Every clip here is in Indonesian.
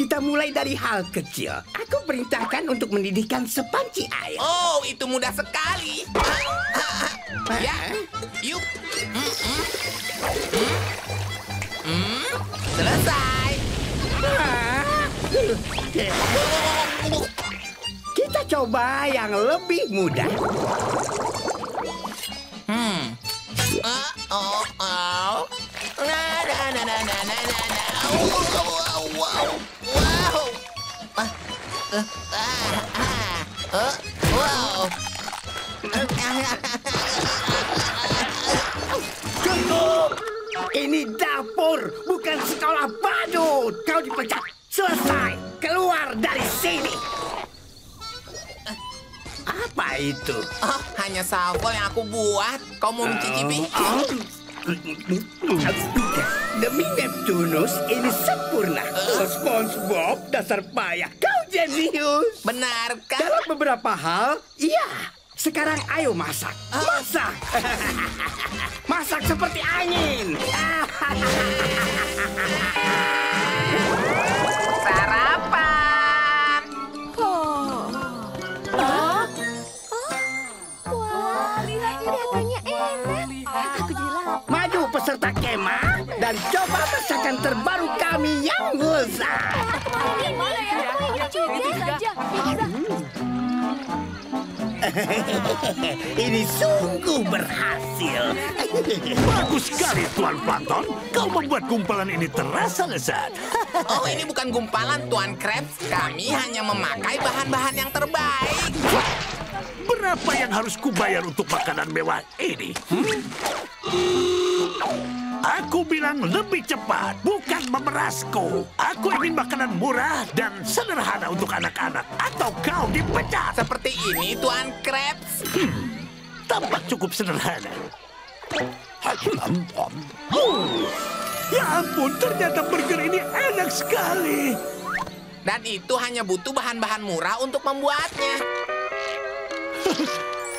kita mulai dari hal kecil. Aku perintahkan untuk mendidihkan sepanci air. Oh, itu mudah sekali. Ya, yuk. Selesai. Kita coba yang lebih mudah. Cukup! Ini dapur, bukan sekolah badut. Kau dipecat. Selesai. Keluar dari sini. Apa itu? Oh, hanya salvo yang aku buat. Kau mau mencicipi? Demi Neptunus, ini sempurna. SpongeBob, dasar payah. Kau jenius. Benarkah? Dalam beberapa hal, iya. Sekarang ayo masak. Masak. Masak seperti angin. Sarapan. Wah, lihat kelihatannya enak. Aku jadi lapar. Maju peserta kemah dan coba masakan terbaru kami yang lezat. Gimana ya? Aku ingin saja. Ini sungguh berhasil. Bagus sekali, Tuan Plankton. Kau membuat gumpalan ini terasa lezat. Oh, ini bukan gumpalan, Tuan Krabs. Kami hanya memakai bahan-bahan yang terbaik. Berapa yang harus kubayar untuk makanan mewah ini? Aku bilang lebih cepat, bukan memerasku. Aku ingin makanan murah dan sederhana untuk anak-anak. Atau kau dipecat. Seperti ini, Tuan Krabs. Tampak cukup sederhana. Ya ampun, ternyata burger ini enak sekali. Dan itu hanya butuh bahan-bahan murah untuk membuatnya.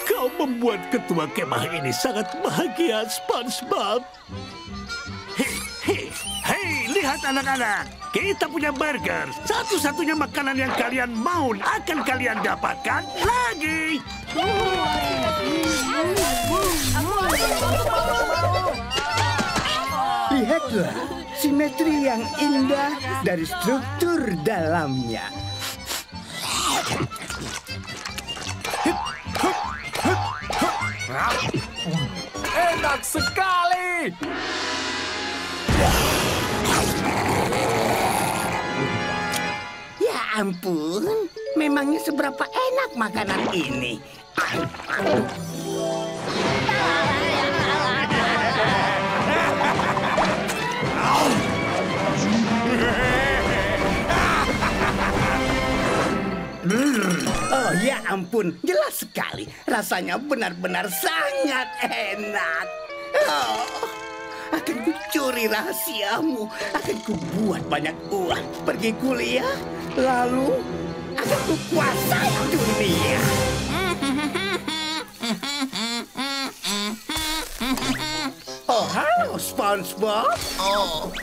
Kau membuat ketua kemah ini sangat bahagia, SpongeBob. Hei, lihat anak-anak. Kita punya burger. Satu-satunya makanan yang kalian mau akan kalian dapatkan lagi. Lihatlah, simetri yang indah dari struktur dalamnya. Enak sekali. Ya ampun, memangnya seberapa enak makanan ini? Oh ya ampun, jelas sekali. Rasanya benar-benar sangat enak. Oh, akan kucuri rahasiamu. Akan kubuat banyak uang. Pergi kuliah, lalu akan kukuasai dunia. Oh, halo SpongeBob. Oh,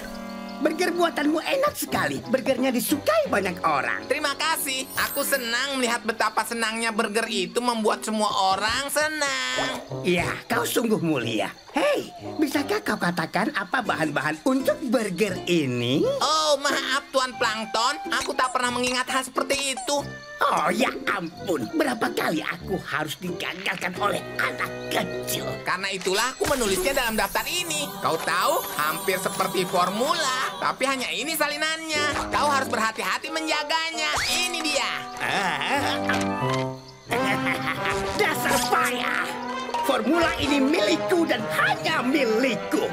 Burger buatanmu enak sekali. Burgernya disukai banyak orang. terima kasih. Aku senang melihat betapa senangnya burger itu membuat semua orang senang. Ya, kau sungguh mulia. Hei, bisakah kau katakan apa bahan-bahan untuk burger ini? Oh, maaf Tuan Plankton. Aku tak pernah mengingat hal seperti itu. Oh, ya ampun. Berapa kali aku harus digagalkan oleh anak kecil. Karena itulah aku menulisnya dalam daftar ini. Kau tahu, hampir seperti formula. Tapi hanya ini salinannya. Kau harus berhati-hati menjaganya. Ini dia. Dasar payah. Formula ini milikku dan hanya milikku.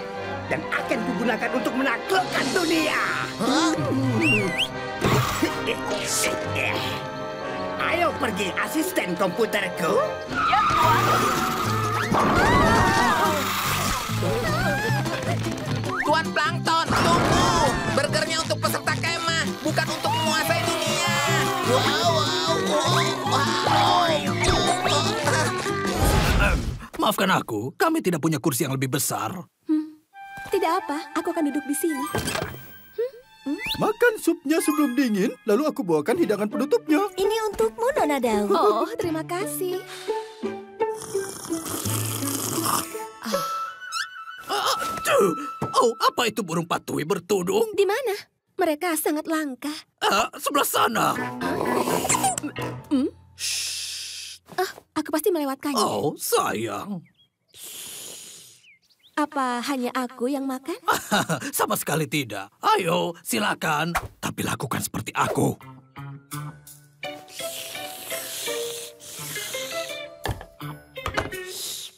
Dan akan kugunakan untuk menaklukkan dunia. Ayo pergi, asisten komputerku. Ya, Tuan. Tuan Plankton, tunggu. Burgernya untuk peserta kemah, bukan untuk menguasai dunia. Maafkan aku, kami tidak punya kursi yang lebih besar. Tidak apa, aku akan duduk di sini. Makan supnya sebelum dingin, lalu aku bawakan hidangan penutupnya. Ini untukmu, Nona Daun. Oh, terima kasih. Oh, apa itu burung patui bertudung? Di mana? Mereka sangat langka. Sebelah sana. Aku pasti melewatkannya. Oh, sayang. Apa hanya aku yang makan? Sama sekali tidak. Ayo, silakan. Tapi lakukan seperti aku.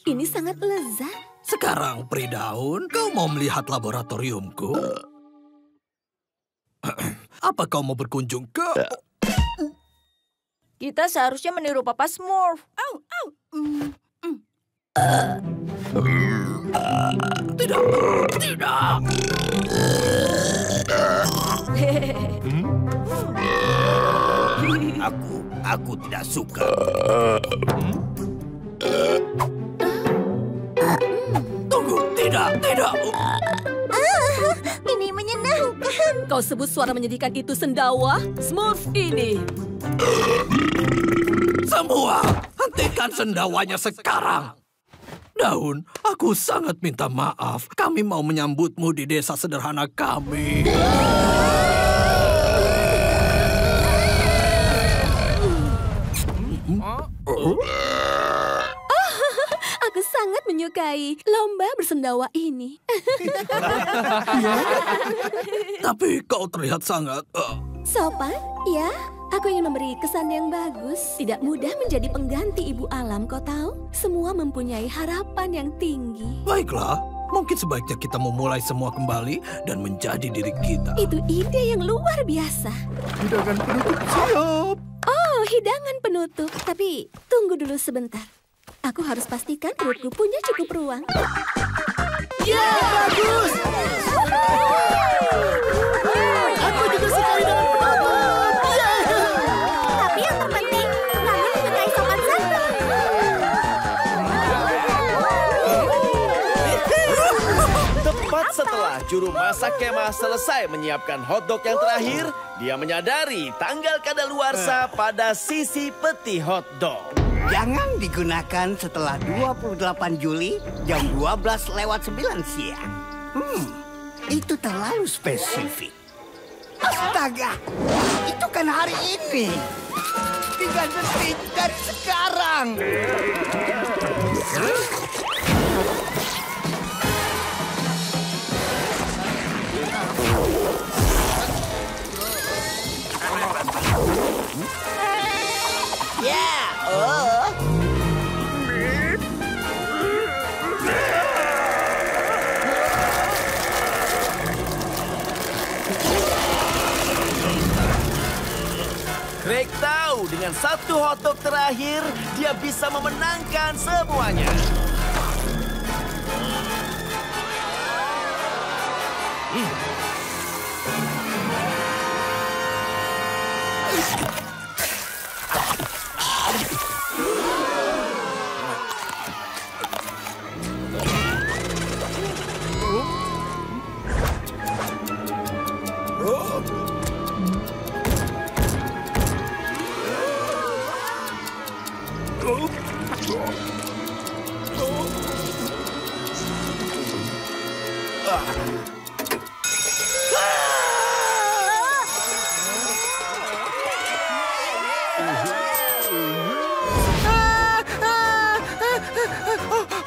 Ini sangat lezat. Sekarang, Peri Daun, kau mau melihat laboratoriumku? Apa kau mau berkunjung ke... Kita seharusnya meniru Papa Smurf. Tidak, tidak. Aku tidak suka. Tunggu, tidak. Ini menyenangkan. Kau sebut suara menyedihkan itu sendawa? Smurf ini. Semua, hentikan sendawanya sekarang. Daun, aku sangat minta maaf. Kami mau menyambutmu di desa sederhana kami. Aku sangat menyukai lomba bersendawa ini. Tapi kau terlihat sangat... Sopan, ya. Aku ingin memberi kesan yang bagus. Tidak mudah menjadi pengganti ibu alam, kau tahu? Semua mempunyai harapan yang tinggi. Baiklah, mungkin sebaiknya kita memulai semua kembali dan menjadi diri kita. Itu ide yang luar biasa. Hidangan penutup siap. Oh, hidangan penutup. Tapi tunggu dulu sebentar. Aku harus pastikan perutku punya cukup ruang. Ya, bagus! Aku juga suka hidangan penutup. Tapi yang terpenting, Nana menyukai sopan santun. Tepat setelah juru masak kemah selesai menyiapkan hotdog yang terakhir, dia menyadari tanggal kadaluarsa pada sisi peti hotdog. Jangan digunakan setelah 28 Juli jam 12:09 siang. Itu terlalu spesifik. Astaga, itu kan hari ini. 3 detik dari sekarang. Greg tahu dengan satu hotdog terakhir, dia bisa memenangkan semuanya.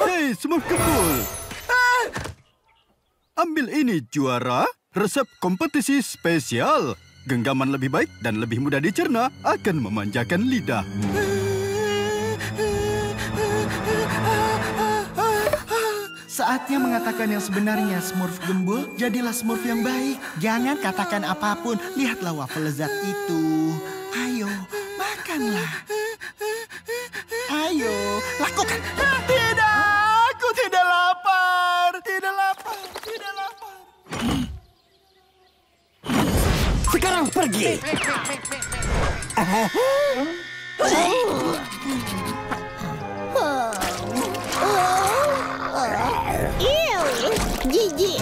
Hei, Smurf Gembul. Ambil ini, juara. Resep kompetisi spesial. Genggaman lebih baik dan lebih mudah dicerna akan memanjakan lidah. Saatnya mengatakan yang sebenarnya, Smurf Gembul. Jadilah Smurf yang baik. Jangan katakan apapun. Lihatlah waffle lezat itu. Ayo, makanlah. Ayo, lakukan. Tidak, aku tidak lapar. Tidak lapar, tidak lapar. Sekarang pergi. Jijik.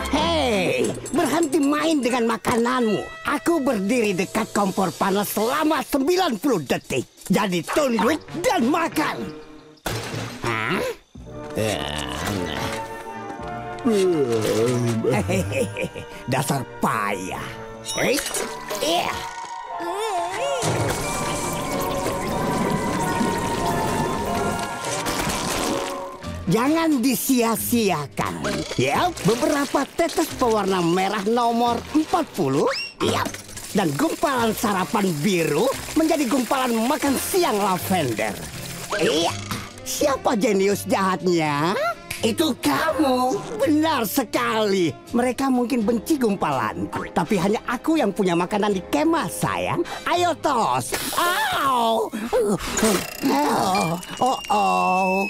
Hei, berhenti main dengan makananmu. Aku berdiri dekat kompor panas selama 90 detik. Jadi tunduk dan makan. Hah? Dasar payah. Jangan disia-siakan. Yap, beberapa tetes pewarna merah nomor 40. Yap. Dan gumpalan sarapan biru menjadi gumpalan makan siang lavender. Iya. Siapa jenius jahatnya? Itu kamu. Benar sekali. Mereka mungkin benci gumpalanku, tapi hanya aku yang punya makanan di kemah, sayang. Ayo tos. Au. Oh.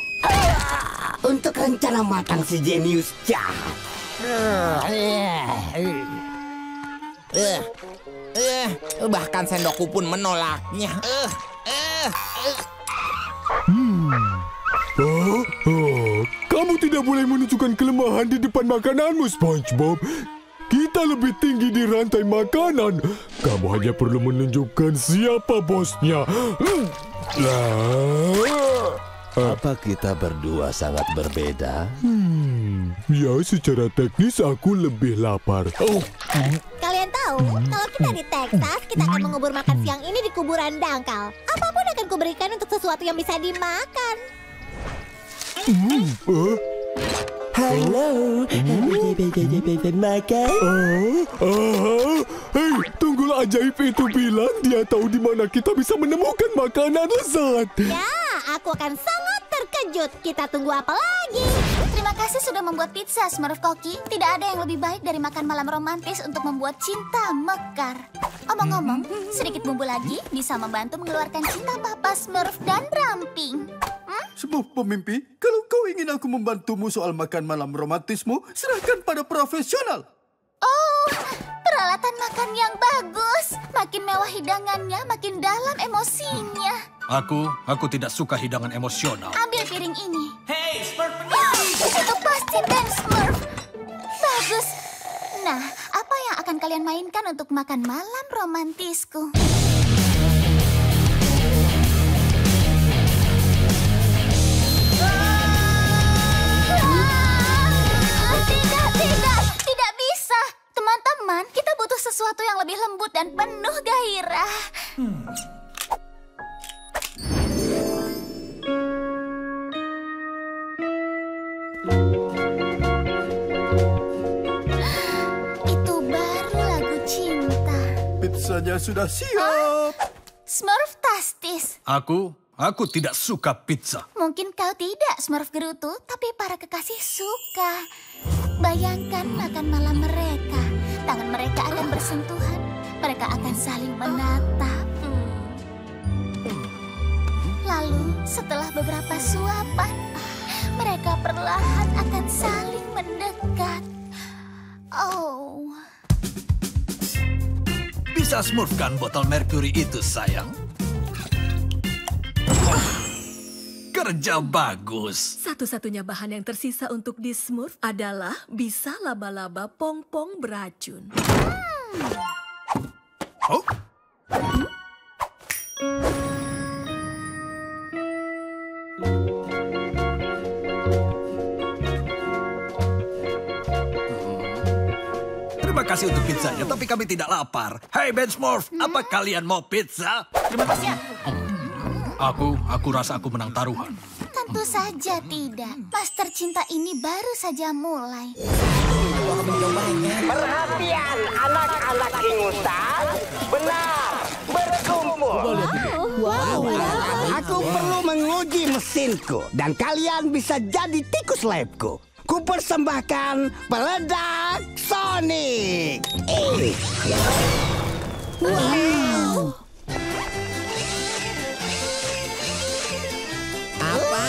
Untuk rencana matang si jenius jahat. Bahkan sendokku pun menolaknya. Kamu tidak boleh menunjukkan kelemahan di depan makananmu, SpongeBob. Kita lebih tinggi di rantai makanan. Kamu hanya perlu menunjukkan siapa bosnya. Apa kita berdua sangat berbeda? Ya, secara teknis aku lebih lapar. Kalian tahu, kalau kita di Texas, kita akan mengubur makan siang ini di kuburan dangkal. Apapun akan kuberikan untuk sesuatu yang bisa dimakan. Halo, makan? Hei, tunggulah, ajaib itu bilang dia tahu di mana kita bisa menemukan makanan lezat. Ya, aku akan sangat terkejut. Kita tunggu apa lagi? Terima kasih sudah membuat pizza, Smurf Koki. Tidak ada yang lebih baik dari makan malam romantis untuk membuat cinta mekar. Omong-omong, sedikit bumbu lagi bisa membantu mengeluarkan cinta Papa Smurf dan Ramping. Smurf pemimpi, kalau kau ingin aku membantumu soal makan malam romantismu, serahkan pada profesional. Oh, peralatan makan yang bagus. Makin mewah hidangannya, makin dalam emosinya. Aku tidak suka hidangan emosional. Ambil piring ini. Hey, Smurf! Itu pasti Ben Smurf. Bagus. Nah, apa yang akan kalian mainkan untuk makan malam romantisku? Tidak bisa. Teman-teman, kita butuh sesuatu yang lebih lembut dan penuh gairah. Itu baru lagu cinta. Pizzanya sudah siap. Smurf Tastis. Aku tidak suka pizza. Mungkin kau tidak, Smurf Gerutu, tapi para kekasih suka. Bayangkan makan malam mereka. Tangan mereka akan bersentuhan. Mereka akan saling menatap. Lalu, setelah beberapa suapan, mereka perlahan akan saling mendekat. Oh. Bisa smurfkan botol merkuri itu, sayang? Kerja bagus. Satu-satunya bahan yang tersisa untuk di-smurf adalah bisa laba-laba pong-pong beracun. Oh? Terima kasih untuk pizzanya, tapi kami tidak lapar. Hey Ben Smurf, apa kalian mau pizza? Terima kasih. Aku rasa aku menang taruhan. Tentu saja tidak. Master cinta ini baru saja mulai. Perhatian anak-anak ingusan. Benar, berkumpul. Aku perlu menguji mesinku dan kalian bisa jadi tikus labku. Kupersembahkan peledak Sonic. Wow. Apa?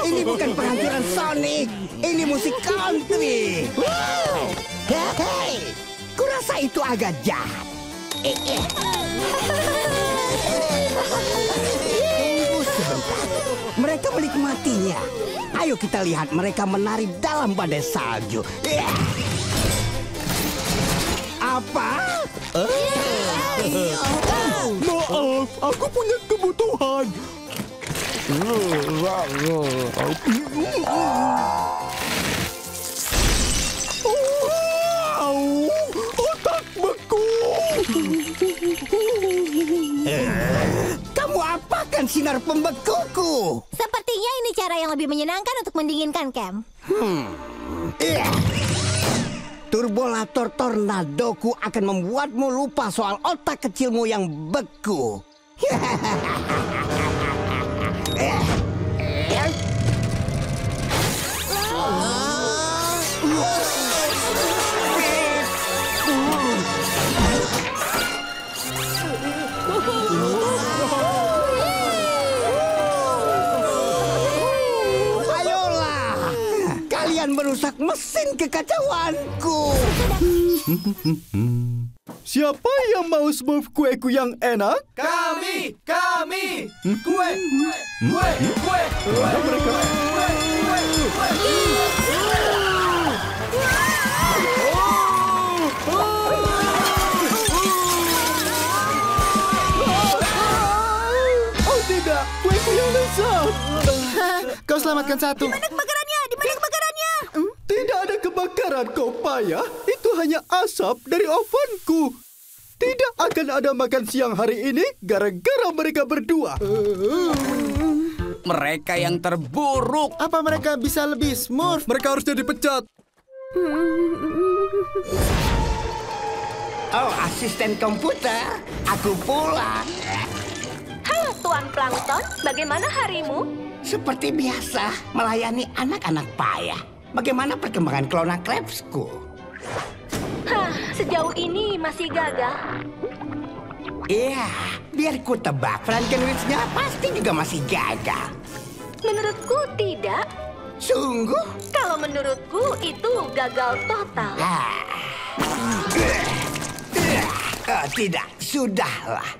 Ini bukan penghancuran Sonic. Ini musik country. Hei, kurasa itu agak jahat. Tunggu Mereka menikmatinya. Ayo kita lihat mereka menari dalam badai salju. Apa? Maaf, aku punya kebutuhan. Otak beku. Kamu apakan sinar pembekuku? Sepertinya ini cara yang lebih menyenangkan untuk mendinginkan camp. Turbolator tornadoku akan membuatmu lupa soal otak kecilmu yang beku. Ayolah, kalian merusak mesin kekacauanku. Siapa yang mau smooth kueku yang enak? Kami! Kue! Mereka. Oh tidak, kueku yang lezat. Kau selamatkan satu. Di mana kebakarannya? Tidak ada kebakaran, kau payah. Itu hanya asap dari ovenku. Tidak akan ada makan siang hari ini gara-gara mereka berdua. Mereka yang terburuk. Apa mereka bisa lebih smooth? Mereka harusnya dipecat. Oh, asisten komputer, aku pulang. Halo Tuan Plankton, bagaimana harimu? Seperti biasa, melayani anak-anak payah. Bagaimana perkembangan Clona Krebsku? Sejauh ini masih gagal. Iya, biar ku tebak, Frankenwitch-nya pasti juga masih gagal. Menurutku tidak. Sungguh? Kalau menurutku itu gagal total. Tidak, sudahlah.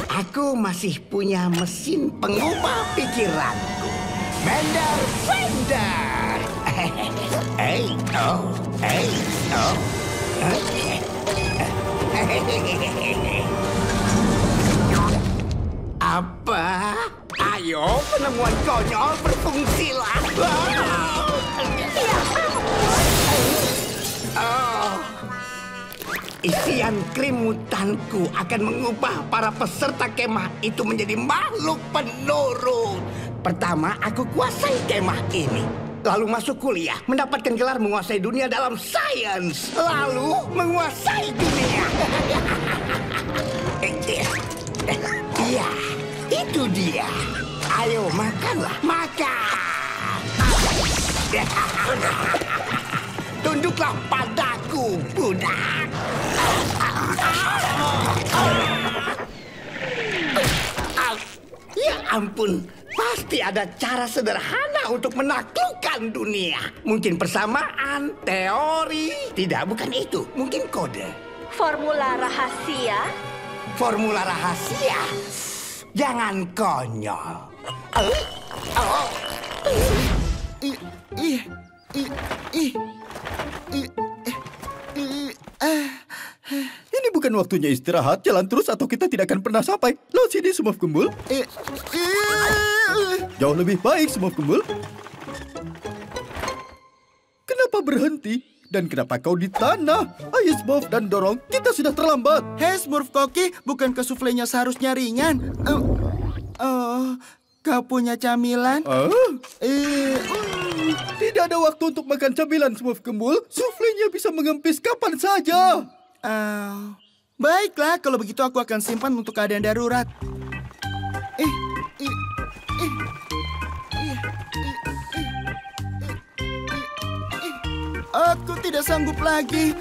Aku masih punya mesin pengubah pikiranku. Bender Fender. Apa? Ayo, penemuan konyol berfungsilah. Isian krim mutanku akan mengubah para peserta kemah itu menjadi makhluk penurut. Pertama, aku kuasai kemah ini. Lalu masuk kuliah, mendapatkan gelar menguasai dunia dalam sains. Lalu menguasai dunia. Iya, itu dia. Ayo makanlah, makan. Tunduklah padaku, budak. Ya ampun, pasti ada cara sederhana untuk menaklukkan dunia. Mungkin persamaan, teori. Tidak, bukan itu. Mungkin kode. Formula rahasia? Formula rahasia? Jangan konyol. Ini bukan waktunya istirahat. Jalan terus atau kita tidak akan pernah sampai. Lo sini semua gembul. Jauh lebih baik semua gembul. Kenapa berhenti? Dan kenapa kau di tanah? Ayo Smurf dan dorong, kita sudah terlambat. Hei Smurf Koki, bukankah suflenya seharusnya ringan? Kau punya camilan? Tidak ada waktu untuk makan camilan Smurf Gembul. Suflenya bisa mengempis kapan saja. Baiklah, kalau begitu aku akan simpan untuk keadaan darurat. Aku tidak sanggup lagi.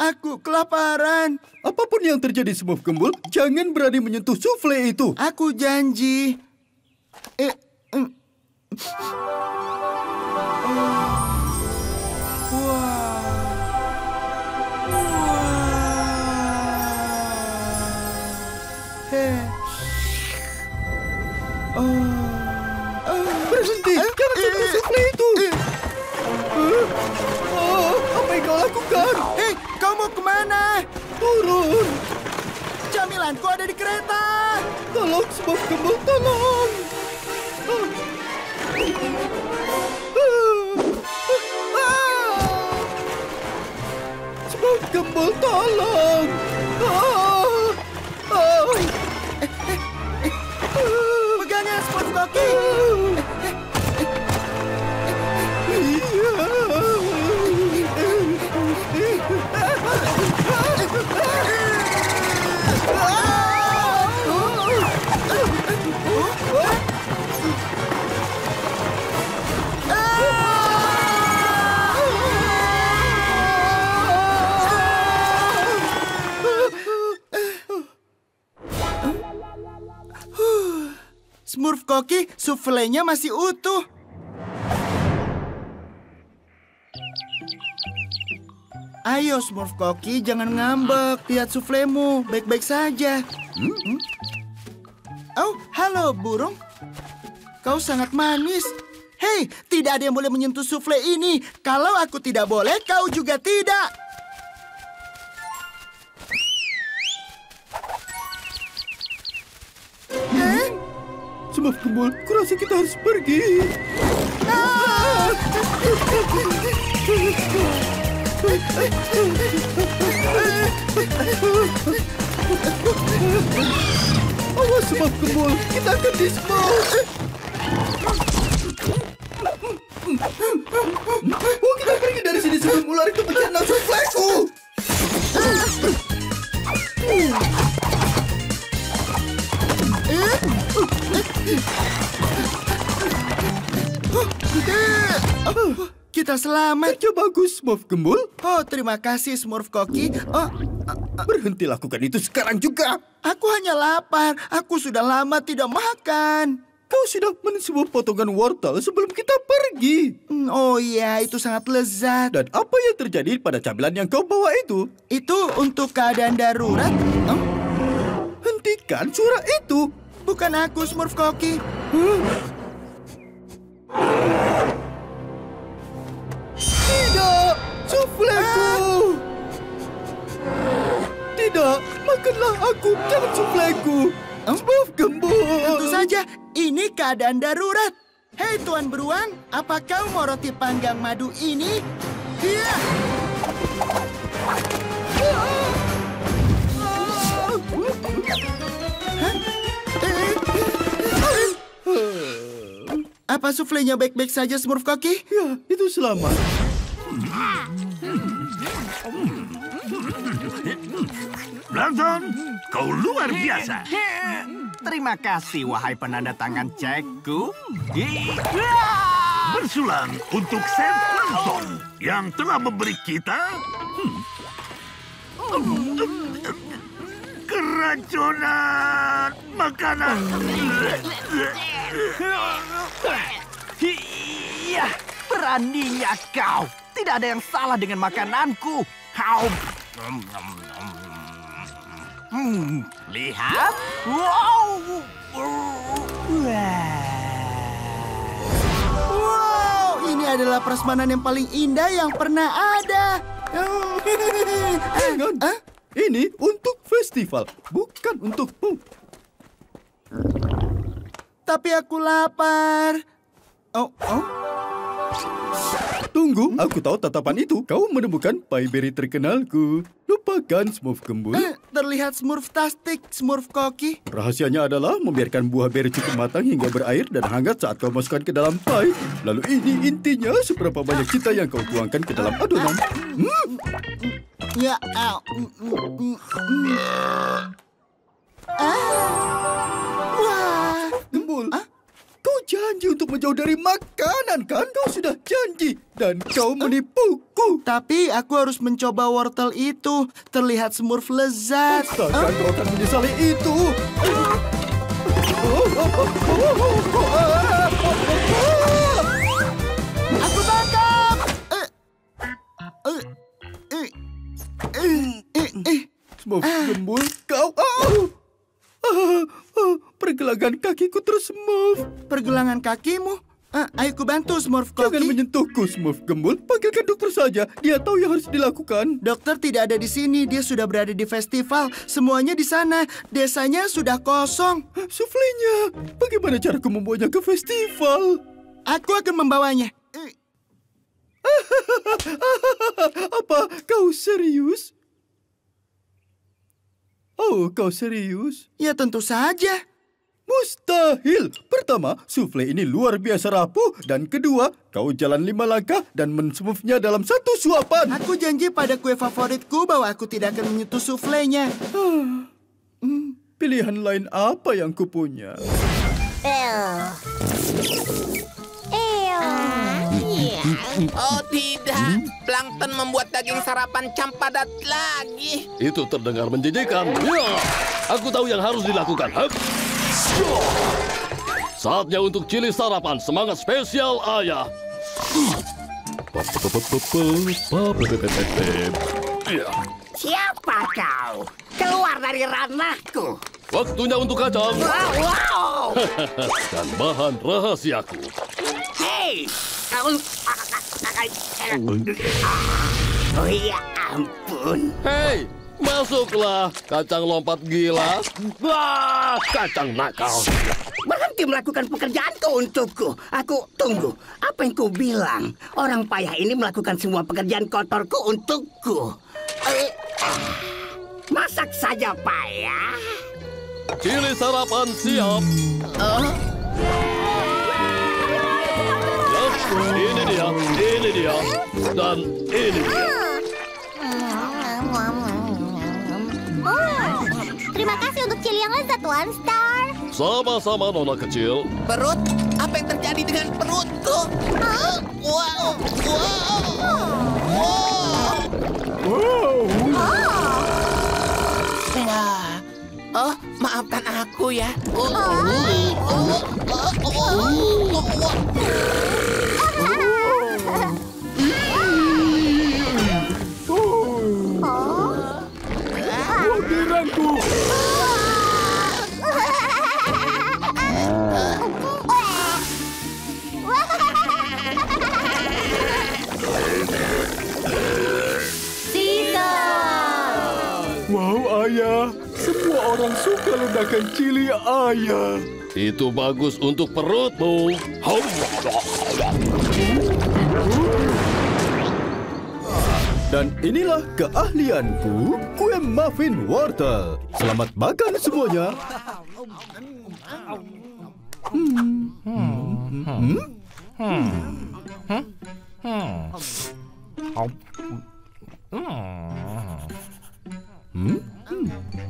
Aku kelaparan. Apapun yang terjadi Smurf Gembul, jangan berani menyentuh sufle itu. Aku janji. Berhenti, jangan sentuh sufle itu. Apa yang kau lakukan? Hei, kau mau kemana? Turun. Camilanku ada di kereta. Tolong, Smurf Gembul, tolong. Smurf Gembul, tolong. Pegangnya, Smurf Koki. Smurf Koki, suflenya masih utuh. Ayo Smurf Koki, jangan ngambek. Lihat suflemu, baik-baik saja. Oh, halo burung. Kau sangat manis. Hei, tidak ada yang boleh menyentuh sufle ini. Kalau aku tidak boleh, kau juga tidak. Smurf Gembul, kurasa kita harus pergi. Awas Smurf Gembul, kita akan dispose. Oh, kita pergi dari sini sebelum ular itu mencerna sufleku. Kita selamat. Kerja bagus, Smurf Gembul. Oh, terima kasih, Smurf Koki. Berhenti lakukan itu sekarang juga. Aku hanya lapar. Aku sudah lama tidak makan. Kau sudah sebuah potongan wortel sebelum kita pergi. Oh iya, itu sangat lezat. Dan apa yang terjadi pada camilan yang kau bawa itu? Itu untuk keadaan darurat. Hentikan suara itu. Bukan aku, Smurf Koki. Tidak, sufleku. Tidak, makanlah aku, jangan sufleku. Smurf Gembul. Tentu saja, ini keadaan darurat. Hei Tuan Beruang, apa kau mau roti panggang madu ini? Iya. Apa suflenya baik-baik saja, Smurf Koki? Ya, itu selamat. Plankton, kau luar biasa. Terima kasih, wahai penanda tangan cekku. Bersulang untuk Sam Plankton yang telah memberi kita keracunan makanan. Iya, beraninya kau. Tidak ada yang salah dengan makananku. Kau... lihat. Wow, ini adalah prasmanan yang paling indah yang pernah ada. Ini untuk festival, bukan untukmu. Tapi aku lapar. Tunggu, aku tahu tatapan itu. Kau menemukan pie berry terkenalku. Lupakan Smurf Gembul. Terlihat smurftastic, Smurf Koki. Rahasianya adalah membiarkan buah beri cukup matang hingga berair dan hangat saat kau masukkan ke dalam pie. Lalu ini intinya seberapa banyak cinta yang kau tuangkan ke dalam adonan. Ya, Wah, Gembul. Kau janji untuk menjauh dari makanan, kan? Kau sudah janji. Dan kau menipuku. Tapi aku harus mencoba wortel itu. Terlihat smurf lezat. Astaga, kau akan menyesali itu. Aku tangkap. Smurf Gembul, kau... pergelangan kakiku terus, Smurf. Pergelangan kakimu? Ayo ku bantu, Smurf Koki. Jangan menyentuhku, Smurf Gembul. Panggilkan dokter saja. Dia tahu yang harus dilakukan. Dokter tidak ada di sini. Dia sudah berada di festival. Semuanya di sana. Desanya sudah kosong. Suflenya, bagaimana caraku membawanya ke festival? Aku akan membawanya. Apa kau serius? Oh, kau serius? Ya tentu saja. Mustahil. Pertama, sufle ini luar biasa rapuh. Dan kedua, kau jalan 5 langkah dan mensmoothnya dalam 1 suapan. Aku janji pada kue favoritku bahwa aku tidak akan menyentuh suflenya. Pilihan lain apa yang kupunya? Oh tidak, plankton membuat daging sarapan Cam padat lagi. Itu terdengar menjijikkan. Ya, aku tahu yang harus dilakukan. Saatnya untuk cili sarapan semangat spesial ayah. Siapa kau? Keluar dari ranahku. Waktunya untuk kacang. Wow. Dan bahan rahasiaku. Hei, kau... Oh ya ampun. Hei, masuklah, kacang lompat gila. Wah, kacang nakal. Berhenti melakukan pekerjaanku untukku. Aku tunggu. Apa yang kau bilang? Orang payah ini melakukan semua pekerjaan kotorku untukku. Masak saja payah. Cili sarapan siap. Ini dia, dan ini dia. Terima kasih untuk cili yang lezat, One Star. Sama-sama, Nona kecil. Perut? Apa yang terjadi dengan perutku? Oh, maafkan aku ya. Butiranku. Wow, ayah. Semua orang suka ledakan cili ayah. Itu bagus untuk perutmu. Dan inilah keahlianku, kue muffin wortel. Selamat makan semuanya.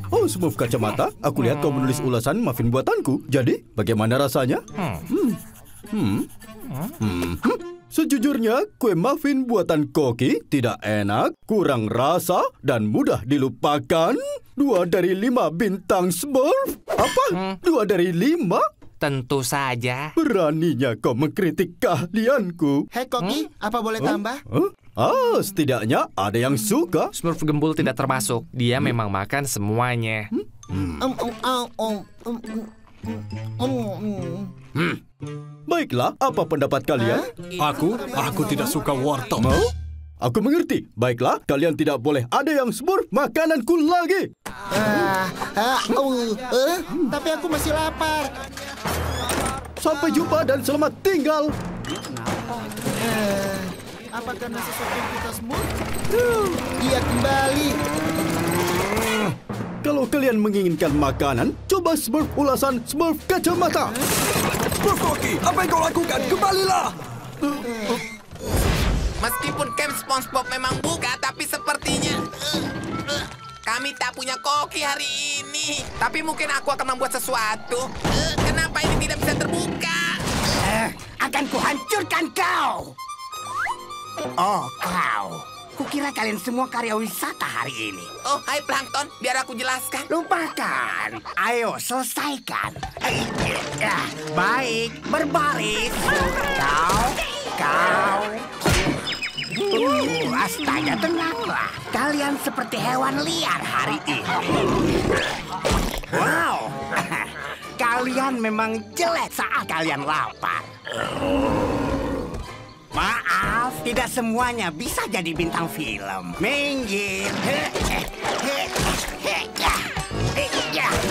Oh, Smurf kacamata, aku lihat kau menulis ulasan muffin buatanku. Jadi, bagaimana rasanya? Sejujurnya, kue muffin buatan Koki tidak enak, kurang rasa, dan mudah dilupakan. 2 dari 5 bintang, Smurf. Apa? 2 dari 5? Tentu saja. Beraninya kau mengkritik keahlianku. Hei Koki, apa boleh tambah? Setidaknya ada yang suka. Smurf Gembul tidak termasuk. Dia memang makan semuanya. Baiklah, apa pendapat kalian? Aku tidak suka wortel. Aku mengerti. Baiklah, kalian tidak boleh ada yang Smurf makananku lagi. Tapi aku masih lapar. Sampai jumpa dan selamat tinggal. Apa karena sesuatu kita Smurf? Dia kembali. Kalau kalian menginginkan makanan, coba Smurf ulasan Smurf kacamata. Smurf Koki, apa yang kau lakukan? Kembalilah! Meskipun camp SpongeBob memang buka, tapi sepertinya kami tak punya koki hari ini. Tapi mungkin aku akan membuat sesuatu. Kenapa ini tidak bisa terbuka? Akan kuhancurkan kau. Oh, kau. Kukira kalian semua karya wisata hari ini. Oh, hai Plankton, biar aku jelaskan. Lupakan. Ayo, selesaikan. Baik, berbaris. Kau. Astaga, tenanglah. Kalian seperti hewan liar hari ini. Wow. Kau kalian memang jelek saat kalian lapar. Maaf, tidak semuanya bisa jadi bintang film. Minggir.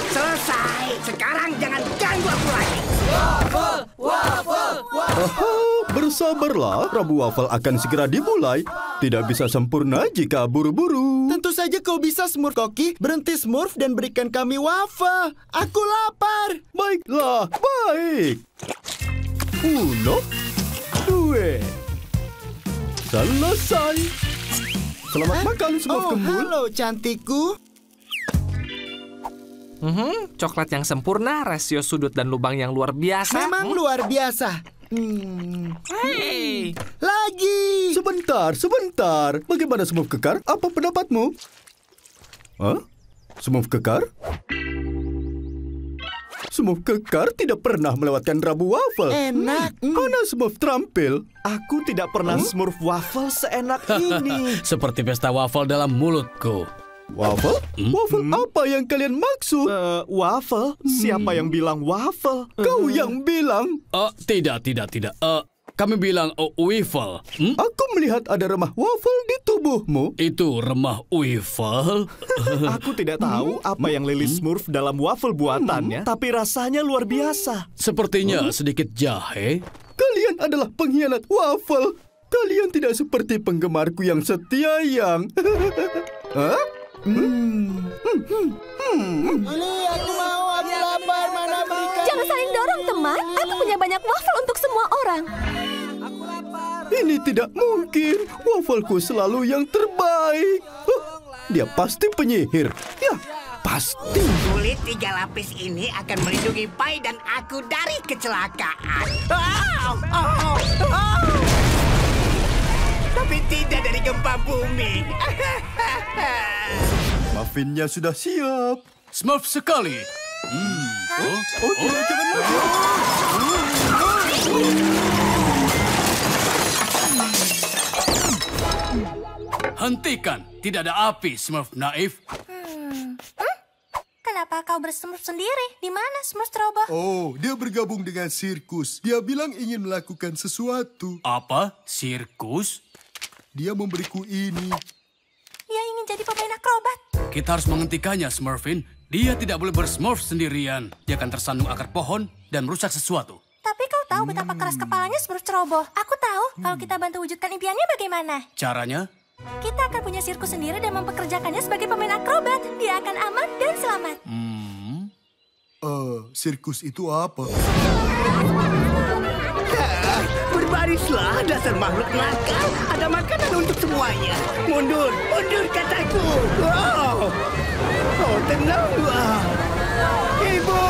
Selesai. Sekarang jangan ganggu aku lagi. Waffle, waffle, waffle. Bersabarlah, Rabu Waffle akan segera dimulai. Tidak bisa sempurna jika buru-buru. Tentu saja kau bisa, Smurf Koki. Berhenti Smurf dan berikan kami waffle. Aku lapar. Baiklah, baik. 1, 2. Selesai. Selamat makan, Smurf Gembul. Halo, cantikku. Coklat yang sempurna, rasio sudut dan lubang yang luar biasa. Memang luar biasa. Hei, lagi. Sebentar. Bagaimana Smurf Kekar? Apa pendapatmu? Hah? Smurf Kekar? Smurf Kekar tidak pernah melewatkan Rabu Waffle. Enak. Mana Smurf terampil? Aku tidak pernah Smurf waffle seenak ini. Seperti pesta waffle dalam mulutku. Waffle? Waffle apa yang kalian maksud? Waffle? Siapa yang bilang waffle? Kau yang bilang. Tidak. Kami bilang waffle. Aku melihat ada remah waffle di tubuhmu. Itu remah waffle? Aku tidak tahu apa yang Lily Smurf dalam waffle buatannya, tapi rasanya luar biasa. Sepertinya sedikit jahe. Kalian adalah pengkhianat waffle. Kalian tidak seperti penggemarku yang setia yang... Hah? Aku mau, aku lapar. Mana berikan? Jangan saling dorong, teman. Aku punya banyak waffle untuk semua orang. Ini tidak mungkin. Waffleku selalu yang terbaik. Dia pasti penyihir. Ya, pasti. Kulit 3 lapis ini akan melindungi Pai dan aku dari kecelakaan. Tapi tidak dari gempa bumi. Muffinnya sudah siap. Smurf sekali. Jangan lagi. Hentikan. Tidak ada api, Smurf naif. Kenapa kau bersmurf sendiri? Di mana Smurf Strobo? Oh, dia bergabung dengan sirkus. Dia bilang ingin melakukan sesuatu. Apa? Sirkus? Dia memberiku ini. Dia ingin jadi pemain akrobat. Kita harus menghentikannya, Smurfin. Dia tidak boleh bersmurf sendirian. Dia akan tersandung akar pohon dan merusak sesuatu. Tapi kau tahu betapa keras kepalanya Smurf Strobo. Aku tahu kalau kita bantu wujudkan impiannya bagaimana. Caranya? Kita akan punya sirkus sendiri dan mempekerjakannya sebagai pemain akrobat. Dia akan aman dan selamat. Sirkus itu apa? Berbarislah dasar makhluk nakal. Ada makanan untuk semuanya. Mundur kataku. Oh, tenanglah. Ibu.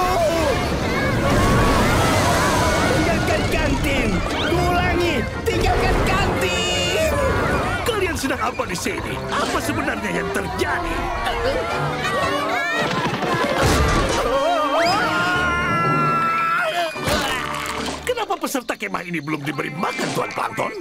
Tinggalkan kantin. Kuulangi, tinggalkan kantin. Kalian sedang apa di sini? Apa sebenarnya yang terjadi? Kenapa peserta kemah ini belum diberi makan, Tuan Plankton?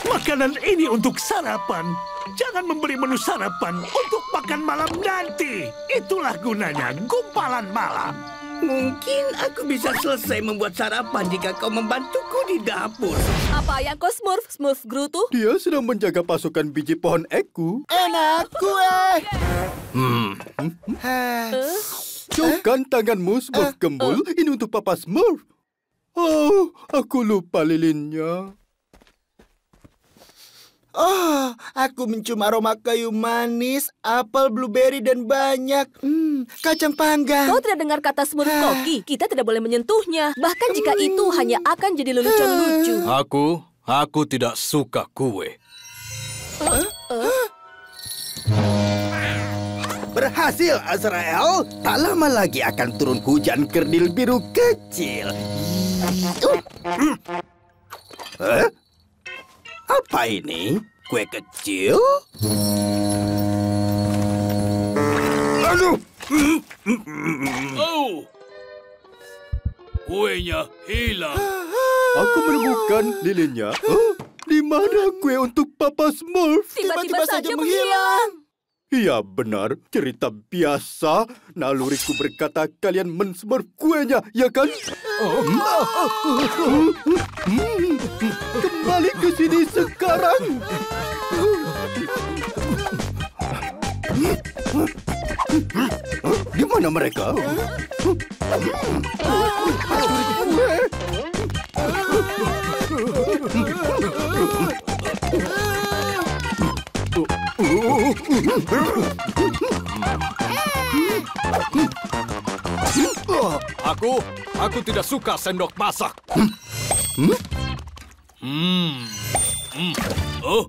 Makanan ini untuk sarapan. Jangan memberi menu sarapan untuk makan malam nanti. Itulah gunanya gumpalan malam. Mungkin aku bisa selesai membuat sarapan jika kau membantuku di dapur. Apa yang kau Smurf Grutu? Dia sedang menjaga pasukan biji pohon ekku. Enak kue. Jauhkan tanganmu, Smurf Gembul. Ini untuk Papa Smurf. Oh, aku lupa lilinnya. Oh, aku mencium aroma kayu manis, apel, blueberry, dan banyak. Kacang panggang. Kau tidak dengar kata Smurf Koki? Kita tidak boleh menyentuhnya. Bahkan jika itu hanya akan jadi lelucon lucu. Aku tidak suka kue. Berhasil, Azrael. Tak lama lagi akan turun hujan kerdil biru kecil. Apa ini? Kue kecil? Aduh! Oh! Kuenya hilang. Aku menemukan lilinnya. Di mana kue untuk Papa Smurf? Tiba-tiba saja menghilang. Iya benar, cerita biasa. Naluriku berkata kalian men-smurf kuenya, ya kan? Kembali ke sini sekarang. Di mana mereka? Aku tidak suka sendok masak. Oh.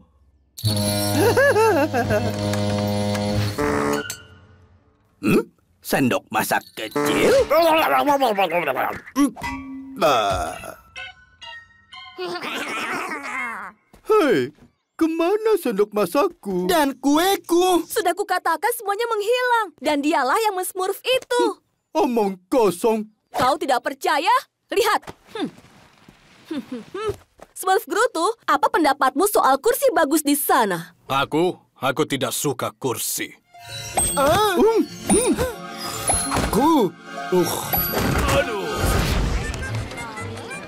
Sendok masak kecil? Hei, kemana sendok masakku? Dan kueku? Sudah kukatakan semuanya menghilang. Dan dialah yang men-smurf itu. Omong kosong. Kau tidak percaya? Lihat. Smurf Grutu, apa pendapatmu soal kursi bagus di sana? Aku tidak suka kursi. Aduh.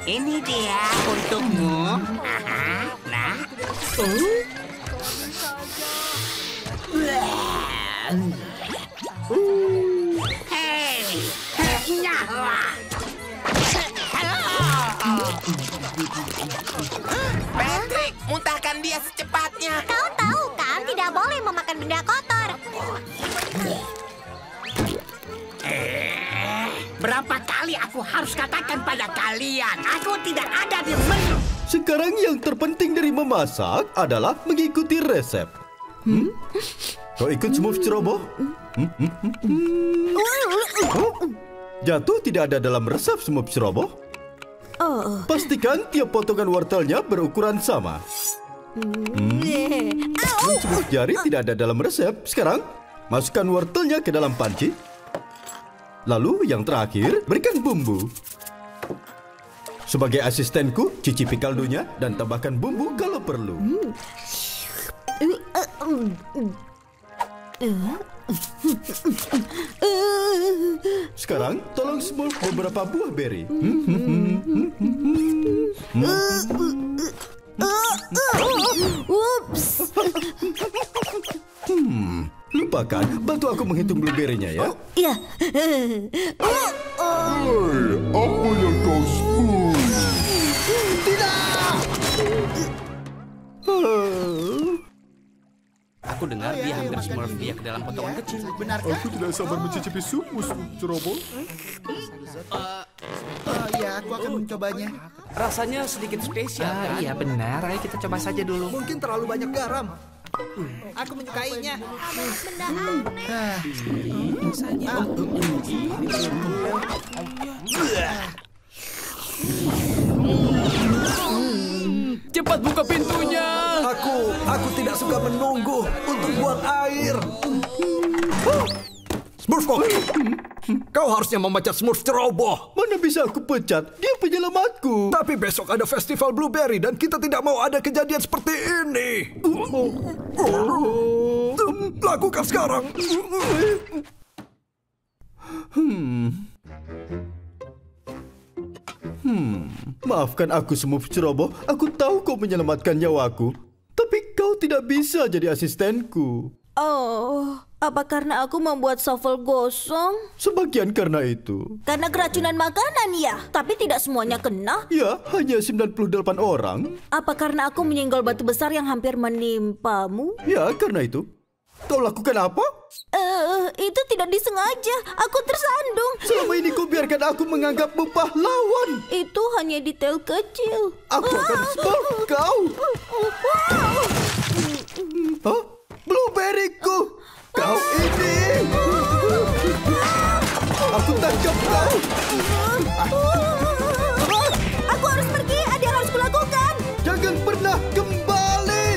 Ini dia untukmu. Nah. Hei, nyala. Patrick, muntahkan dia secepatnya. Kau tahu kan, tidak boleh memakan benda kotor. Berapa kali aku harus katakan pada kalian, aku tidak ada di menu. Sekarang yang terpenting dari memasak adalah mengikuti resep. Kau ikut Smurf ceroboh? Jatuh tidak ada dalam resep Smurf ceroboh. Pastikan tiap potongan wortelnya berukuran sama. Smurf jari tidak ada dalam resep. Sekarang, masukkan wortelnya ke dalam panci. Lalu yang terakhir, berikan bumbu. Sebagai asistenku, cicipi kaldunya dan tambahkan bumbu kalau perlu. Sekarang, tolong Smurf beberapa buah beri. Lupakan, bantu aku menghitung blueberry-nya ya. Iya. Apa yang kau sebut? Aku dengar dia hampir smurf dia ke dalam potongan kecil. Benarkah? Aku tidak sabar mencicipi supmu, Smurf ceroboh. Ya, aku akan mencobanya. Rasanya sedikit spesial, kan? Iya benar, ayo kita coba saja dulu. Mungkin terlalu banyak garam. Aku menyukainya. Cepat buka pintunya. Aku tidak suka menunggu untuk buat air. Smurf Koki, kau harusnya memecat Smurf ceroboh. Mana bisa aku pecat? Dia penyelamatku. Tapi besok ada festival blueberry dan kita tidak mau ada kejadian seperti ini. Lakukan sekarang. Maafkan aku Smurf ceroboh. Aku tahu kau menyelamatkan nyawaku. Tapi kau tidak bisa jadi asistenku. Oh, apa karena aku membuat shuffle gosong? Sebagian karena itu. Karena keracunan makanan ya? Tapi tidak semuanya kena? Ya, hanya 98 orang. Apa karena aku menyenggol batu besar yang hampir menimpamu? Ya, karena itu. Kau lakukan apa? Itu tidak disengaja. Aku tersandung. Selama ini kau biarkan aku menganggapmu pahlawan. Itu hanya detail kecil. Aku akan smurf kau. Hah? Blueberry-ku. Kau ini. Aku tangkap kau. Aku harus pergi. Ada yang harus kulakukan. Jangan pernah kembali.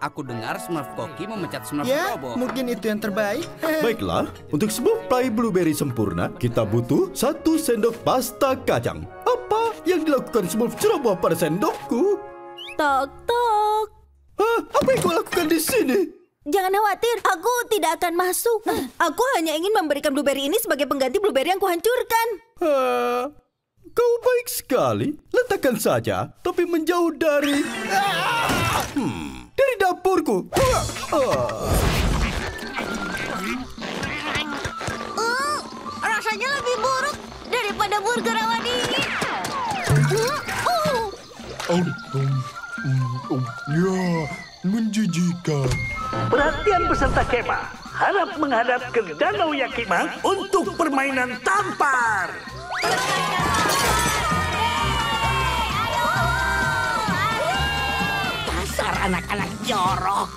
Aku dengar Smurf Koki memecat Smurf Ya, Bobo. mungkin itu yang terbaik. Baiklah, untuk Smurf Pie Blueberry sempurna, kita butuh 1 sendok pasta kacang. Apa yang dilakukan Smurf ceroboh pada sendokku? Tok, tok. Hah? Apa yang kau lakukan di sini? Jangan khawatir, aku tidak akan masuk. Aku hanya ingin memberikan blueberry ini sebagai pengganti blueberry yang kuhancurkan. Kau baik sekali. Letakkan saja, tapi menjauh dari... dari dapurku. Rasanya lebih buruk daripada burger awan ini. Ya, menjijikan. Perhatian peserta kemah. Harap menghadap ke Danau Yakima untuk permainan tampar. Dasar anak-anak jorok.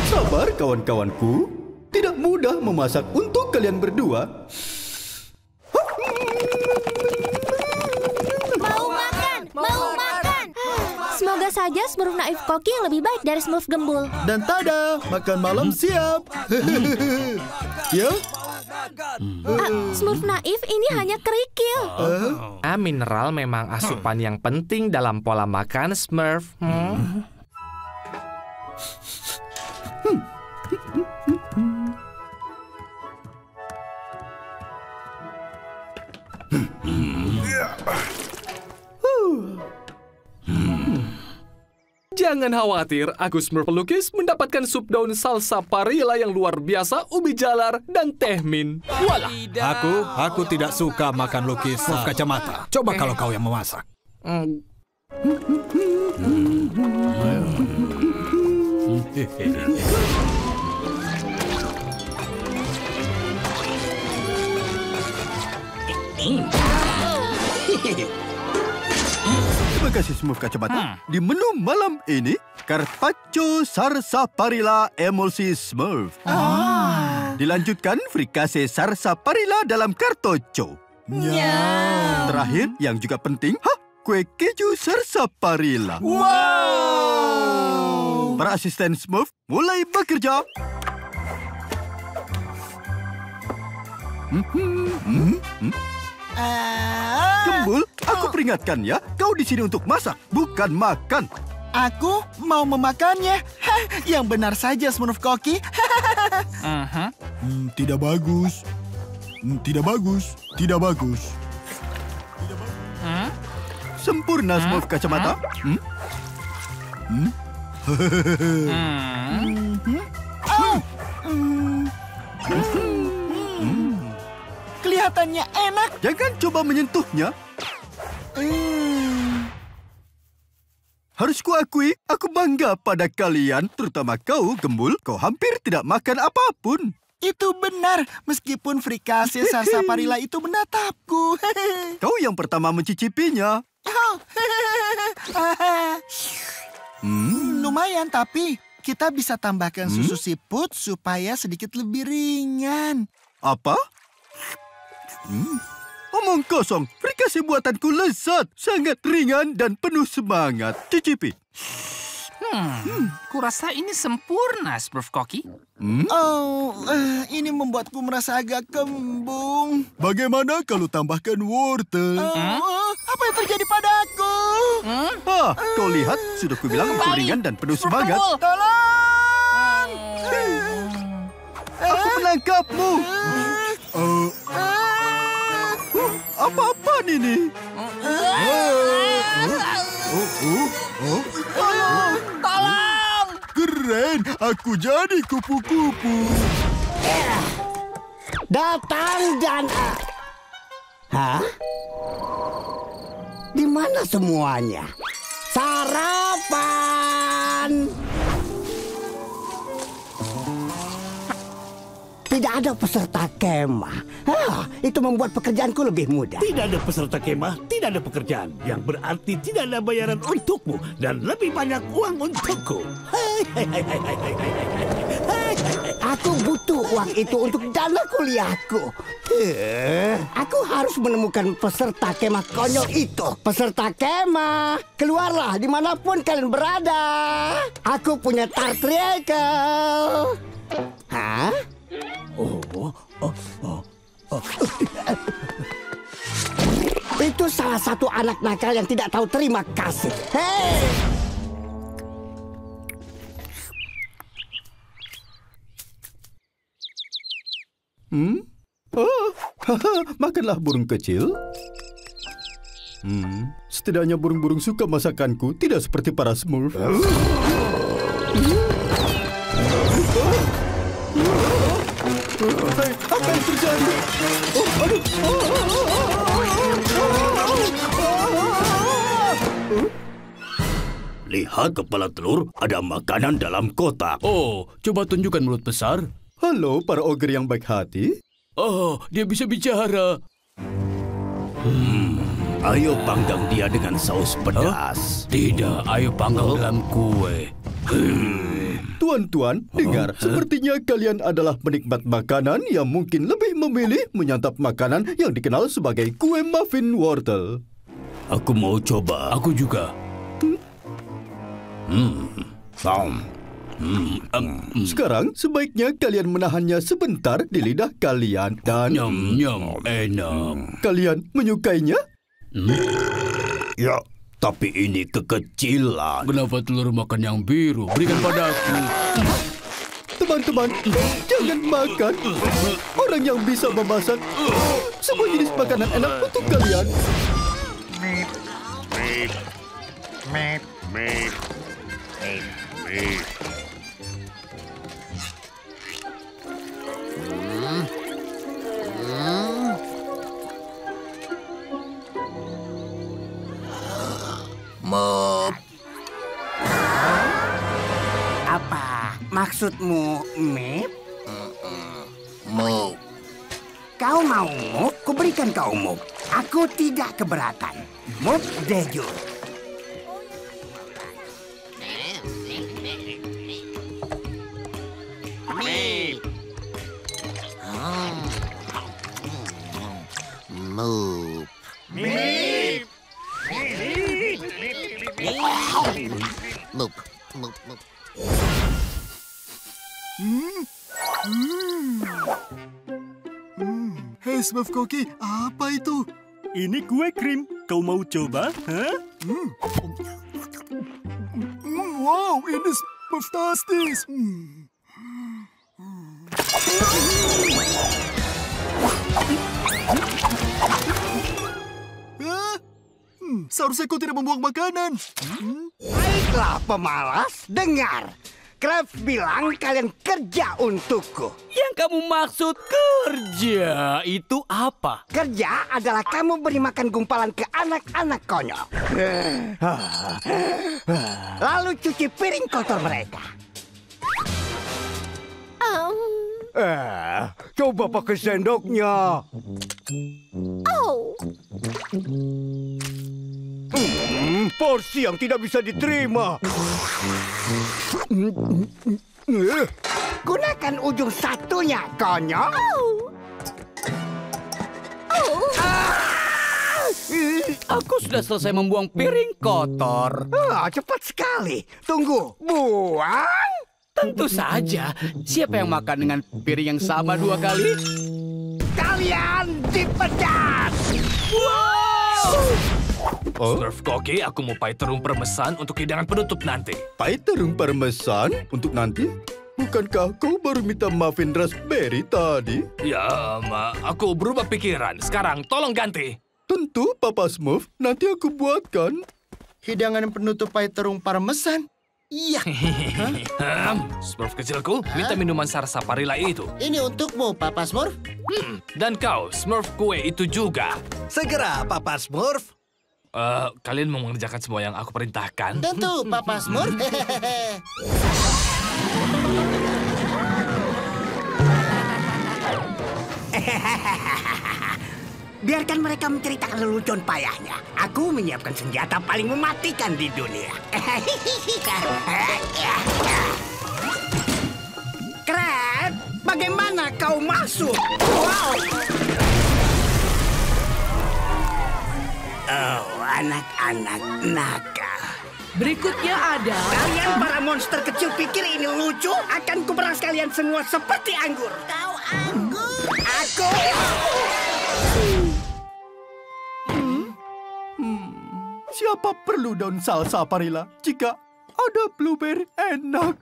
Sabar kawan-kawanku. Tidak mudah memasak untuk kalian berdua. Mau makan, mau makan. Semoga saja Smurf Naif Koki yang lebih baik dari Smurf Gembul. Dan tada, makan malam siap. Ya? Smurf Naif ini hanya kerikil. Mineral memang asupan yang penting dalam pola makan Smurf. Jangan khawatir, aku Smurf pelukis mendapatkan sup daun salsa parila yang luar biasa, ubi jalar, dan teh min. Walah. Aku tidak suka makan lukis Smurf kacamata. Coba kalau kau yang memasak. Terima kasih Smurf kacamata. Di menu malam ini, Carpaccio sarsaparilla emulsi Smurf. Dilanjutkan frikase sarsaparilla dalam cartoccio. Terakhir, yang juga penting, kue keju sarsaparilla. Wow! Para asisten Smurf mulai bekerja. Gembul, aku peringatkan ya, kau di sini untuk masak, bukan makan. Aku mau memakannya. Yang benar saja, Smurf Koki. Tidak bagus. Tidak bagus. Tidak bagus. Sempurna Smurf kacamata. Kelihatannya enak. Jangan coba menyentuhnya. Harus kuakui, aku bangga pada kalian, terutama kau, Gembul. Kau hampir tidak makan apapun. Itu benar, meskipun frikase sarsaparilla itu menatapku. Kau yang pertama mencicipinya. Lumayan, tapi kita bisa tambahkan susu siput supaya sedikit lebih ringan. Apa? Omong kosong, frikase buatanku lezat, sangat ringan dan penuh semangat. Cicipi. Kurasa ini sempurna, Smurf Koki. Ini membuatku merasa agak kembung. Bagaimana kalau tambahkan wortel? Apa yang terjadi padaku? Kau lihat, sudah kubilang aku ringan dan penuh semangat. Tolong! Aku menangkapmu. Apa-apaan ini? Tolong! Keren, aku jadi kupu-kupu. Datang dan... Di mana semuanya? Sarapan! tidak ada peserta kemah. Itu membuat pekerjaanku lebih mudah. Tidak ada peserta kemah, tidak ada pekerjaan. Yang berarti tidak ada bayaran untukmu dan lebih banyak uang untukku. Aku butuh uang itu untuk dana kuliahku. Aku harus menemukan peserta kemah konyol itu. Peserta kemah, keluarlah dimanapun kalian berada. Aku punya tartrikel. Hah? Itu salah satu anak nakal yang tidak tahu terima kasih. Hei! Makanlah burung kecil. Setidaknya burung-burung suka masakanku, tidak seperti para Smurf. Apa yang terjadi? Lihat kepala telur, ada makanan dalam kotak. Oh, coba tunjukkan mulut besar. Halo, para ogre yang baik hati. Oh, dia bisa bicara. Ayo panggang dia dengan saus pedas. Tidak, ayo panggang dalam kue. Tuan-tuan, dengar. Sepertinya kalian adalah penikmat makanan yang mungkin lebih memilih menyantap makanan yang dikenal sebagai kue muffin wortel. Aku mau coba. Aku juga. Sekarang sebaiknya kalian menahannya sebentar di lidah kalian dan enak. Kalian menyukainya? Ya, tapi ini kekecilan. Kenapa telur makan yang biru? Berikan padaku. Teman-teman, jangan makan. Orang yang bisa memasak semua jenis makanan enak untuk kalian. Apa maksudmu, Mip? Mop. Kau mau Mop? Kuberikan kau Mop. Aku tidak keberatan. Mop Dejur. Mop. Mop. Mop. Hei, Smurf Koki, apa itu? Ini kue krim. Kau mau coba? Hah? Wow, ini fantastis. Seharusnya kau tidak membuang makanan. Baiklah, pemalas. Dengar. Krabs bilang kalian kerja untukku. Yang kamu maksud kerja itu apa? Kerja adalah kamu beri makan gumpalan ke anak-anak konyol. Lalu cuci piring kotor mereka. Coba pakai sendoknya. Porsi yang tidak bisa diterima. Gunakan ujung satunya, konyol. Aku sudah selesai membuang piring kotor. Cepat sekali. Tunggu, buang. Tentu saja. Siapa yang makan dengan piring yang sama 2 kali? Kalian dipecat. Smurf Koki, aku mau pie terung permesan untuk hidangan penutup nanti. Pie terung parmesan untuk nanti? Bukankah kau baru minta muffin raspberry tadi? Ya, aku berubah pikiran. Sekarang tolong ganti. Tentu, Papa Smurf. Nanti aku buatkan. Hidangan penutup pie terung parmesan? Iya. Smurf kecilku, minta minuman sarsaparilla itu. Ini untukmu, Papa Smurf. Dan kau, Smurf kue itu juga. Segera, Papa Smurf. Kalian mau mengerjakan semua yang aku perintahkan? Tentu, Papa Smurf. Biarkan mereka menceritakan lelucon payahnya. Aku menyiapkan senjata paling mematikan di dunia. Keren! Bagaimana kau masuk? Wow! Oh, anak-anak nakal. Berikutnya ada... Kalian para monster kecil pikir ini lucu? Akan kuperas kalian semua seperti anggur. Kau anggur. Aku... Siapa perlu daun salsa Parila jika ada blueberry enak?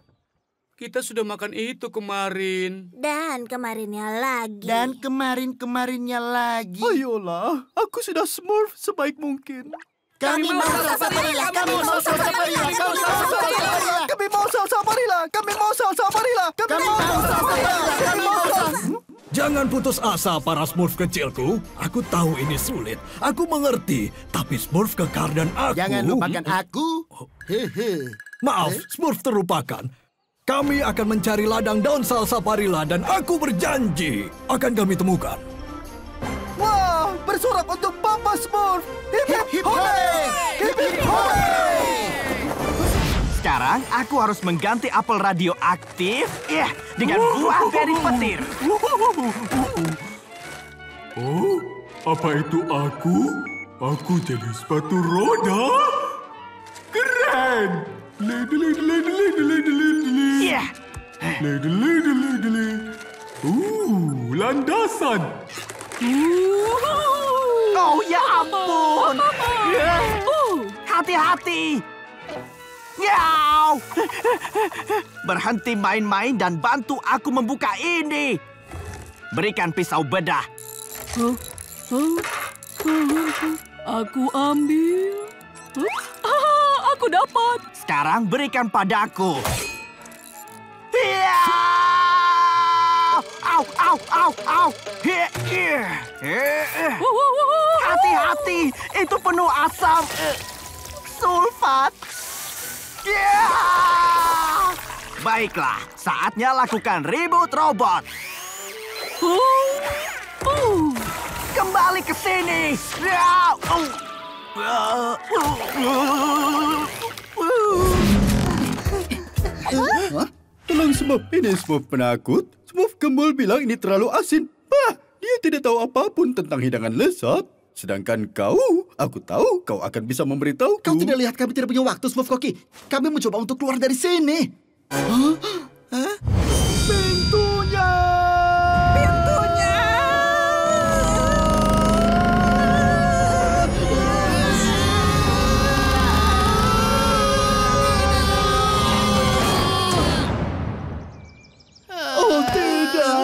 Kita sudah makan itu kemarin. Dan kemarinnya lagi. Dan kemarin-kemarinnya lagi. Ayolah, aku sudah smurf sebaik mungkin. Kami mau salsa Parila, kami mau salsa Parila, kami mau salsa Parila. Kami mau salsa Parila, kami mau salsa Parila, kami mau salsa Parila, kami mau salsa. Jangan putus asa para Smurf kecilku. Aku tahu ini sulit. Aku mengerti. Tapi Smurf kekar dan aku... Jangan lupakan aku. Maaf, Smurf terlupakan. Kami akan mencari ladang daun salsa Parila dan aku berjanji akan kami temukan. Wah, bersorak untuk Papa Smurf. Hip hip hip hooray! Hip hip hooray! Sekarang aku harus mengganti apel radioaktif dengan buah beri petir. Oh, apa itu aku? Aku jadi sepatu roda? Keren! Landasan. Oh ya ampun. Hati-hati. Yaw! Berhenti main-main dan bantu aku membuka ini. Berikan pisau bedah. Aku ambil. Aku dapat. Sekarang berikan padaku. Au, au, au, au. Hati-hati, itu penuh asam sulfat. Baiklah, saatnya lakukan reboot robot. Kembali ke sini. Tolong Smurf, ini Smurf penakut. Smurf Gembul bilang ini terlalu asin. Bah, dia tidak tahu apapun tentang hidangan lezat. Sedangkan kau, aku tahu kau akan bisa memberitahuku. Kau tidak lihat kami tidak punya waktu, Smurf Koki. Kami mencoba untuk keluar dari sini. Pintunya! Pintunya! Oh tidak!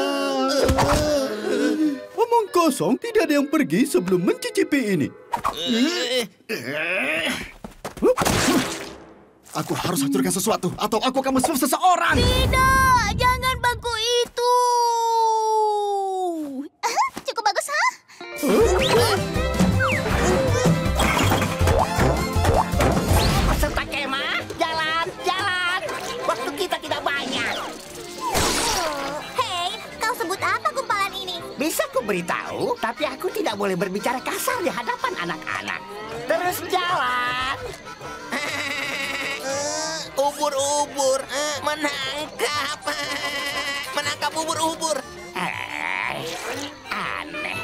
Omong kosong, tidak ada yang pergi sebelum mencicipi ini. Aku harus hancurkan sesuatu, atau aku akan men-Smurf seseorang. Tidak, jangan bangku itu. Cukup bagus, ha? Peserta kemah, jalan, jalan. Waktu kita tidak banyak. Hei, kau sebut apa gumpalan ini? Bisa ku beritahu, tapi aku tidak boleh berbicara kasar di hadapan anak-anak. Terus jalan. Ubur-ubur, menangkap ubur-ubur. Aneh.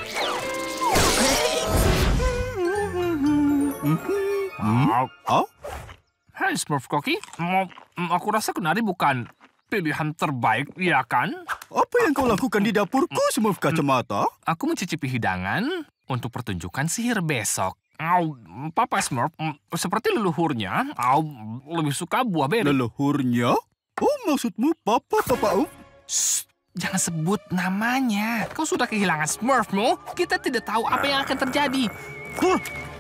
Hai Smurf Koki, aku rasa kenari bukan pilihan terbaik, ya kan? Apa yang kau lakukan di dapurku, Smurf Kacamata? Aku mencicipi hidangan untuk pertunjukan sihir besok. Papa Smurf, seperti leluhurnya, lebih suka buah beri. Leluhurnya? Oh, maksudmu Papa Shh, jangan sebut namanya. Kau sudah kehilangan Smurfmu. Kita tidak tahu apa yang akan terjadi.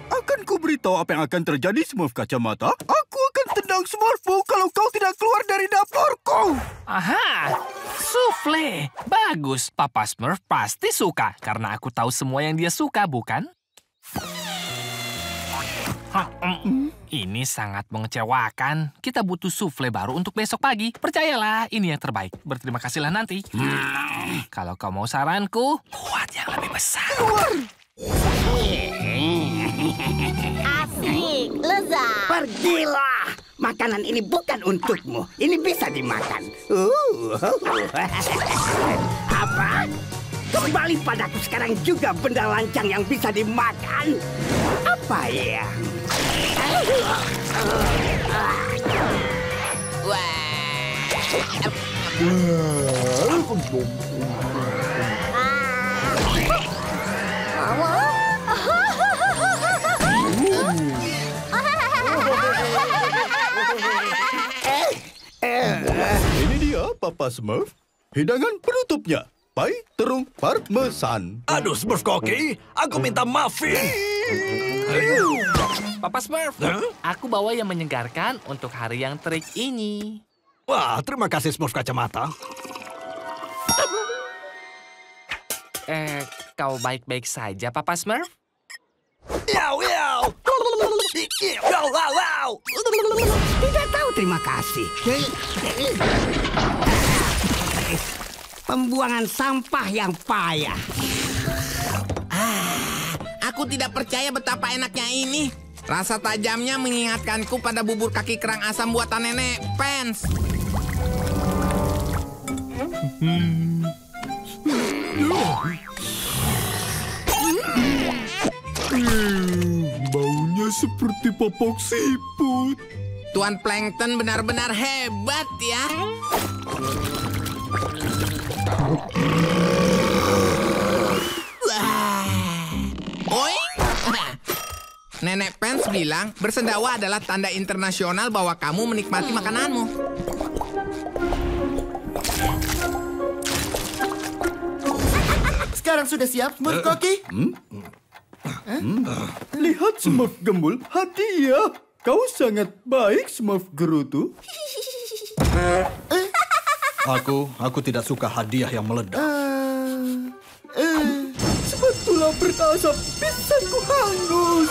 Akan ku beritahu apa yang akan terjadi, Smurf Kacamata. Aku akan tendang Smurfmu kalau kau tidak keluar dari dapurku. Aha, souffle. Bagus, Papa Smurf pasti suka. Karena aku tahu semua yang dia suka, bukan? Ini sangat mengecewakan. Kita butuh souffle baru untuk besok pagi. Percayalah, ini yang terbaik. Berterima kasihlah nanti. Kalau kau mau saranku, buat yang lebih besar. Asik, lezat. Pergilah. Makanan ini bukan untukmu. Ini bisa dimakan. Apa? Kembali padaku sekarang juga benda lancang yang bisa dimakan. Apa ya? Ini dia, Papa Smurf. Hidangan penutupnya. Pai terung parmesan. Aduh, Smurf Koki, aku minta muffin. Papa Smurf, aku bawa yang menyegarkan untuk hari yang terik ini. Wah, terima kasih Smurf kacamata. Kau baik-baik saja, Papa Smurf? Yaw, yaw. Tidak tahu terima kasih. Pembuangan sampah yang payah. Aku tidak percaya betapa enaknya ini. Rasa tajamnya mengingatkanku pada bubur kaki kerang asam buatan nenek Pens. Baunya seperti popok siput. Tuan Plankton benar-benar hebat ya. Nenek Pens bilang bersendawa adalah tanda internasional bahwa kamu menikmati makananmu. Sekarang sudah siap, Smurf Koki? Lihat Smurf Gembul, hadiah. Kau sangat baik, Smurf Gerutu. Aku tidak suka hadiah yang meledak. Spatula berasap, pizzaku hangus.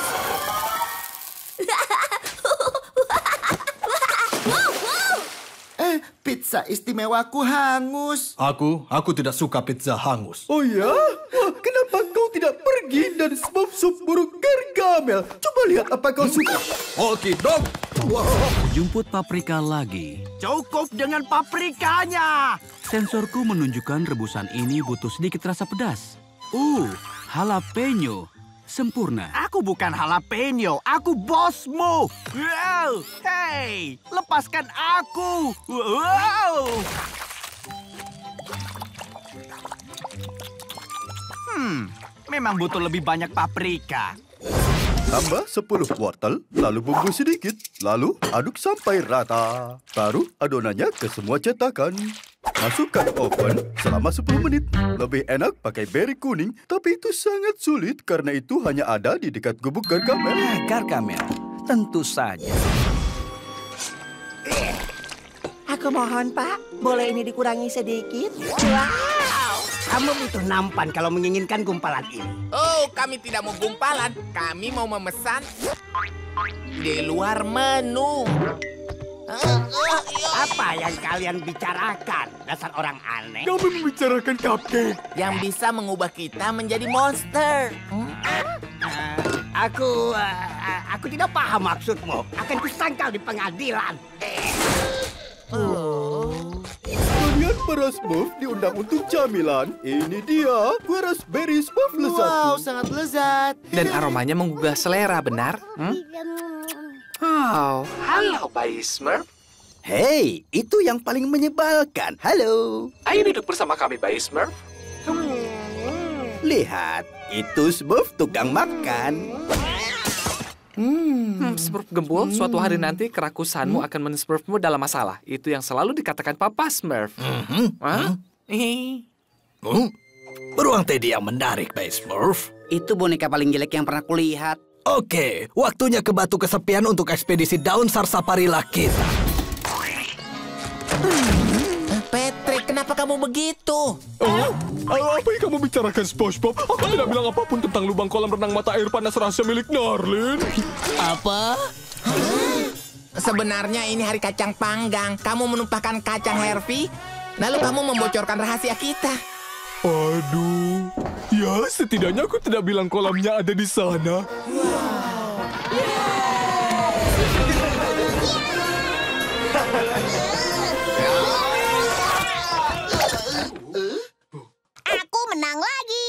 Pizza istimewaku hangus. Aku tidak suka pizza hangus. Oh ya? Wah, kenapa kau tidak pergi dan Smurf sup burung Gargamel? Coba lihat apa kau suka. Oke, dong. Jumput paprika lagi. Cukup dengan paprikanya. Sensorku menunjukkan rebusan ini butuh sedikit rasa pedas. Jalapeno. Sempurna. Aku bukan jalapeno, aku bosmu. Wow, hey, lepaskan aku. Wow. Memang butuh lebih banyak paprika. Tambah 10 wortel, lalu bumbu sedikit, lalu aduk sampai rata. Taruh adonannya ke semua cetakan. Masukkan oven selama 10 menit. Lebih enak pakai beri kuning, tapi itu sangat sulit karena itu hanya ada di dekat gubuk Gargamel. Gargamel, tentu saja. Aku mohon, Pak. Boleh ini dikurangi sedikit? Wow! Kamu butuh nampan kalau menginginkan gumpalan ini. Oh, kami tidak mau gumpalan. Kami mau memesan di luar menu. Apa yang kalian bicarakan, dasar orang aneh? Kami membicarakan cupcake yang bisa mengubah kita menjadi monster. Aku tidak paham maksudmu. Akan kusangkal di pengadilan. Kalian para Smurf diundang untuk camilan. Ini dia, kue raspberry Smurf lezat. Wow, sangat lezat. Dan aromanya menggugah selera, benar? Oh, halo bayi Smurf. Hei, itu yang paling menyebalkan. Halo. Ayo duduk bersama kami, bayi Smurf. Lihat, itu Smurf tukang makan. Smurf Gembul, suatu hari nanti kerakusanmu akan men-Smurfmu dalam masalah. Itu yang selalu dikatakan Papa Smurf. Beruang Teddy yang menarik, bayi Smurf. Itu boneka paling jelek yang pernah kulihat. Oke, waktunya ke batu kesepian untuk ekspedisi daun sarsaparilla kita. Patrick, kenapa kamu kamu begitu? Apa yang kamu bicarakan, SpongeBob? Aku tidak bilang apapun tentang lubang kolam renang mata air panas rahasia milik Narlin. Apa? Sebenarnya ini hari kacang panggang. Kamu menumpahkan kacang, Harvey. Lalu kamu membocorkan rahasia kita. Aduh. Ya, setidaknya aku tidak bilang kolamnya ada di sana. Aku menang lagi.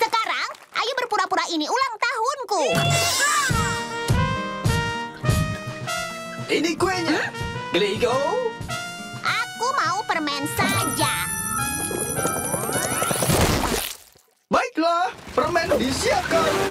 Sekarang, ayo berpura-pura ini ulang tahunku. Ini kuenya. Gligo. Aku mau permen saja. Baiklah, permen disiapkan.